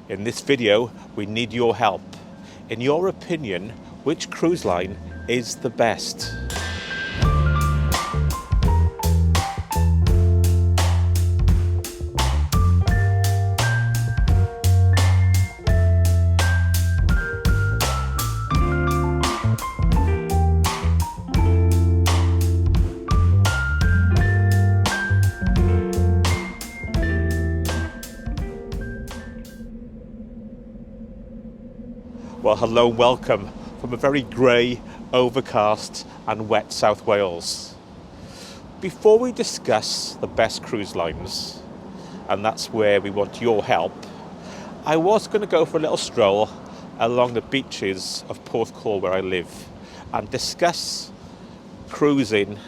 In this video, we need your help. In your opinion, which cruise line is the best? Well, hello and welcome from a very grey, overcast and wet South Wales. Before we discuss the best cruise lines, and that's where we want your help, I was going to go for a little stroll along the beaches of Porthcawl where I live and discuss cruising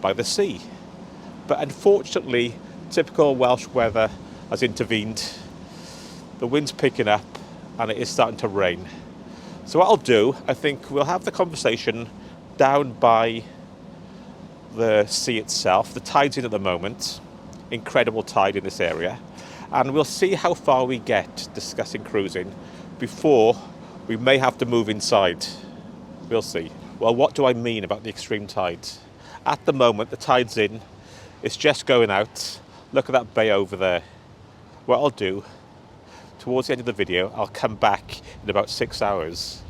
by the sea. But unfortunately, typical Welsh weather has intervened. The wind's picking up and it is starting to rain. So what I'll do, I think we'll have the conversation down by the sea itself. The tide's in at the moment, incredible tide in this area, and we'll see how far we get discussing cruising before we may have to move inside. We'll see. Well, what do I mean about the extreme tide? At the moment, the tide's in, it's just going out. Look at that bay over there. What I'll do, towards the end of the video, I'll come back in about 6 hours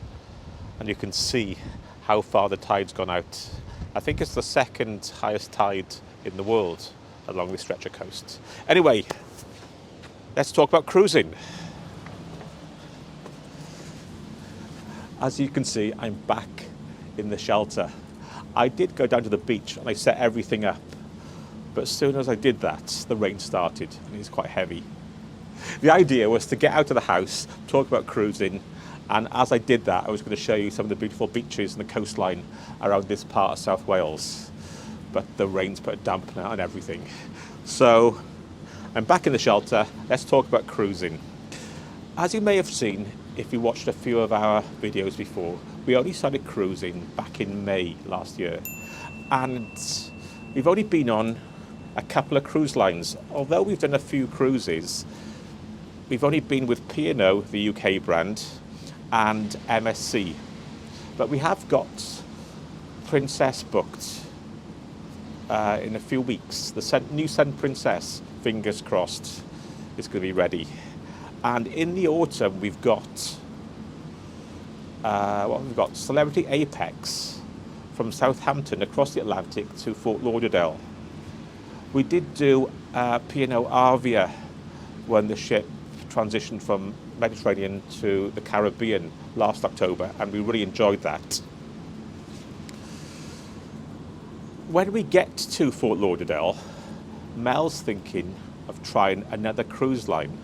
and you can see how far the tide's gone out. I think it's the second highest tide in the world along this stretch of coast. Anyway, let's talk about cruising. As you can see, I'm back in the shelter. I did go down to the beach and I set everything up, but as soon as I did that, the rain started and it's quite heavy. The idea was to get out of the house, talk about cruising, and as I did that, I was going to show you some of the beautiful beaches and the coastline around this part of South Wales. But the rain's put a dampener on everything. So I'm back in the shelter. Let's talk about cruising. As you may have seen, if you watched a few of our videos before, we only started cruising back in May last year. And we've only been on a couple of cruise lines. Although we've done a few cruises, we've only been with P&O, the UK brand, and MSC. But we have got Princess booked in a few weeks. The new Sun Princess, fingers crossed, is going to be ready. And in the autumn, we've got, Celebrity Apex from Southampton across the Atlantic to Fort Lauderdale. We did do P&O Arvia when the ship transitioned from Mediterranean to the Caribbean last October, and we really enjoyed that. When we get to Fort Lauderdale, Mel's thinking of trying another cruise line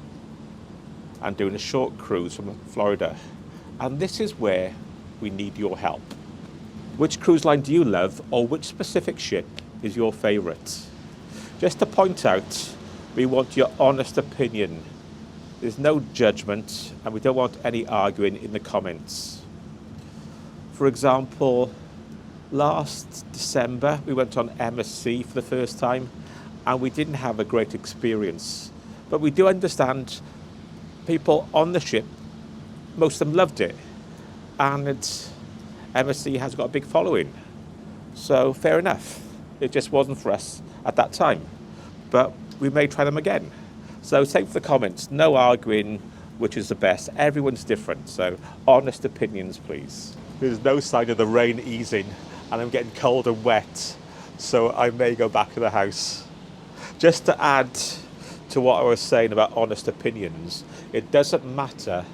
and doing a short cruise from Florida. And this is where we need your help. Which cruise line do you love, or which specific ship is your favourite? Just to point out, we want your honest opinion. There's no judgment, and we don't want any arguing in the comments. For example, last December, we went on MSC for the first time, and we didn't have a great experience. But we do understand people on the ship, most of them loved it, and MSC has got a big following. So fair enough. It just wasn't for us at that time, but we may try them again. So same for the comments, no arguing which is the best. Everyone's different, so honest opinions, please. There's no sign of the rain easing, and I'm getting cold and wet, so I may go back to the house. Just to add to what I was saying about honest opinions, it doesn't matter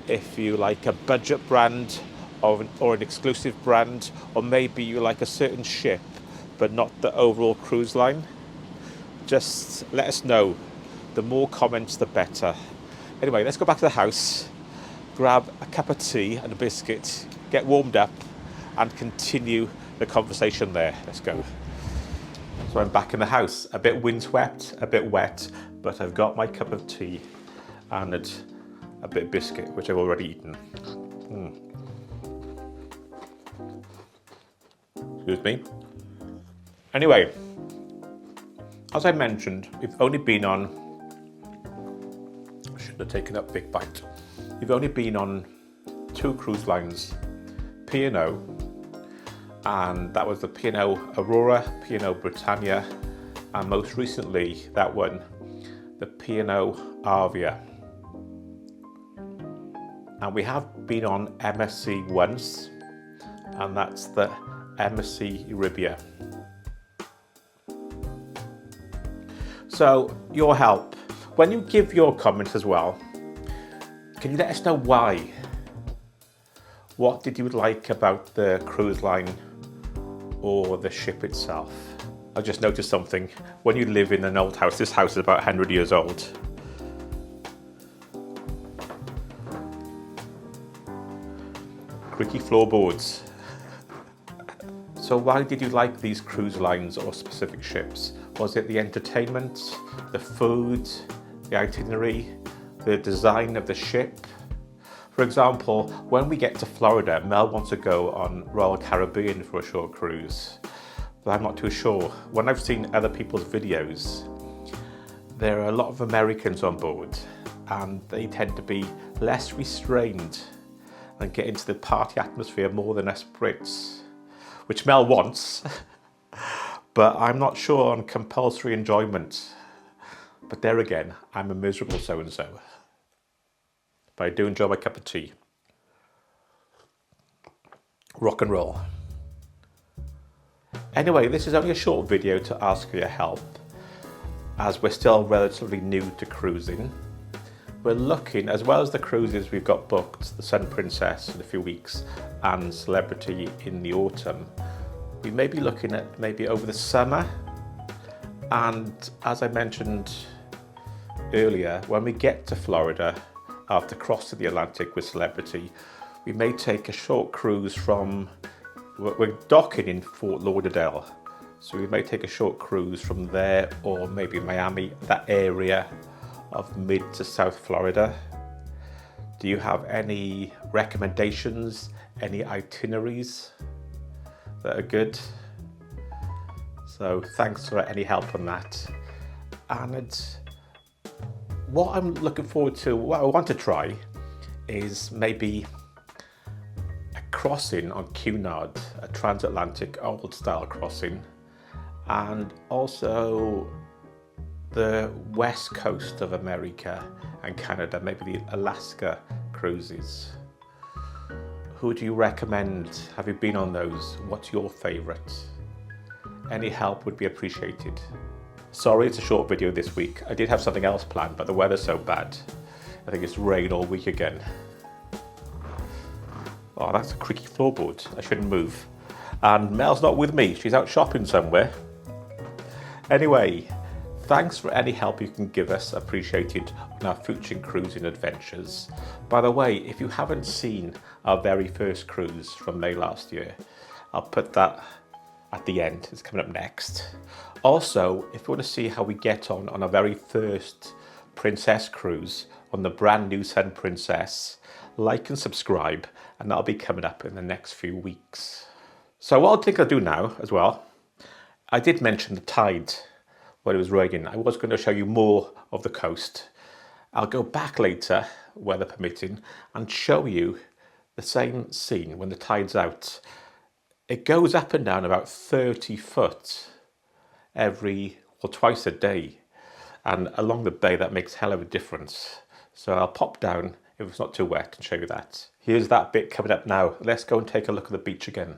if you like a budget brand or an exclusive brand, or maybe you like a certain ship but not the overall cruise line. Just let us know. The more comments, the better. Anyway, let's go back to the house, grab a cup of tea and a biscuit, get warmed up, and continue the conversation there. Let's go. So I'm back in the house, a bit windswept, a bit wet, but I've got my cup of tea and a bit of biscuit, which I've already eaten. Excuse me. Anyway, as I mentioned, we've only been on should have taken up big bite. You've only been on 2 cruise lines, P&O, and that was the P&O Aurora, P&O Britannia, and most recently that one, the P&O Avia. And we have been on MSC once, and that's the MSC Euribia. So your help, when you give your comments as well, can you let us know why? What did you like about the cruise line or the ship itself? I just noticed something. When you live in an old house, this house is about 100 years old. Creaky floorboards. So why did you like these cruise lines or specific ships? Was it the entertainment, the food, the itinerary, the design of the ship? For example, when we get to Florida, Mel wants to go on Royal Caribbean for a short cruise, but I'm not too sure. When I've seen other people's videos, there are a lot of Americans on board and they tend to be less restrained and get into the party atmosphere more than us Brits, which Mel wants, but I'm not sure on compulsory enjoyment. But there again, I'm a miserable so-and-so. But I do enjoy my cup of tea. Rock and roll. Anyway, this is only a short video to ask for your help, as we're still relatively new to cruising. We're looking, as well as the cruises we've got booked, the Sun Princess in a few weeks and Celebrity in the autumn, we may be looking at maybe over the summer. And as I mentioned earlier, when we get to Florida, after crossing the Atlantic with Celebrity, we may take a short cruise from, we're docking in Fort Lauderdale, so we may take a short cruise from there, or maybe Miami, that area of mid to South Florida. Do you have any recommendations, any itineraries that are good? So thanks for any help on that. And what I'm looking forward to, what I want to try is maybe a crossing on Cunard, a transatlantic old style crossing, and also the west coast of America and Canada, maybe the Alaska cruises. Who do you recommend? Have you been on those? What's your favourite? Any help would be appreciated. Sorry it's a short video this week. I did have something else planned, but the weather's so bad. I think it's rain all week again. Oh, that's a creaky floorboard. I shouldn't move. And Mel's not with me. She's out shopping somewhere. Anyway, thanks for any help you can give us, appreciated, on our future cruising adventures. By the way, if you haven't seen our very first cruise from May last year, I'll put that at the end. It's coming up next. Also, if you want to see how we get on our very first Princess cruise on the brand new Sun Princess, like and subscribe, and that'll be coming up in the next few weeks. So what I think I'll do now as well, I did mention the tide when it was raining. I was going to show you more of the coast. I'll go back later, weather permitting, and show you the same scene when the tide's out. It goes up and down about 30 foot twice a day. And along the bay, that makes hell of a difference. So I'll pop down if it's not too wet and show you that. Here's that bit coming up now. Let's go and take a look at the beach again.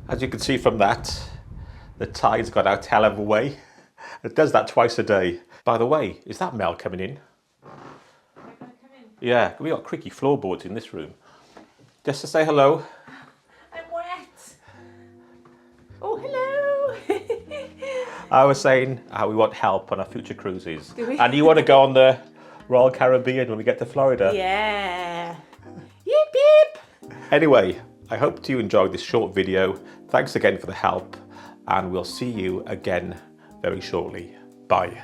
As you can see from that, the tide's got out hell of a way. It does that twice a day. By the way, is that Mel coming in? Yeah, we got creaky floorboards in this room. Just to say hello. I'm wet. Oh, hello. I was saying how we want help on our future cruises. Do we? And you want to go on the Royal Caribbean when we get to Florida. Yeah. Yip, yip. Anyway, I hope you enjoyed this short video. Thanks again for the help, and we'll see you again very shortly. Bye.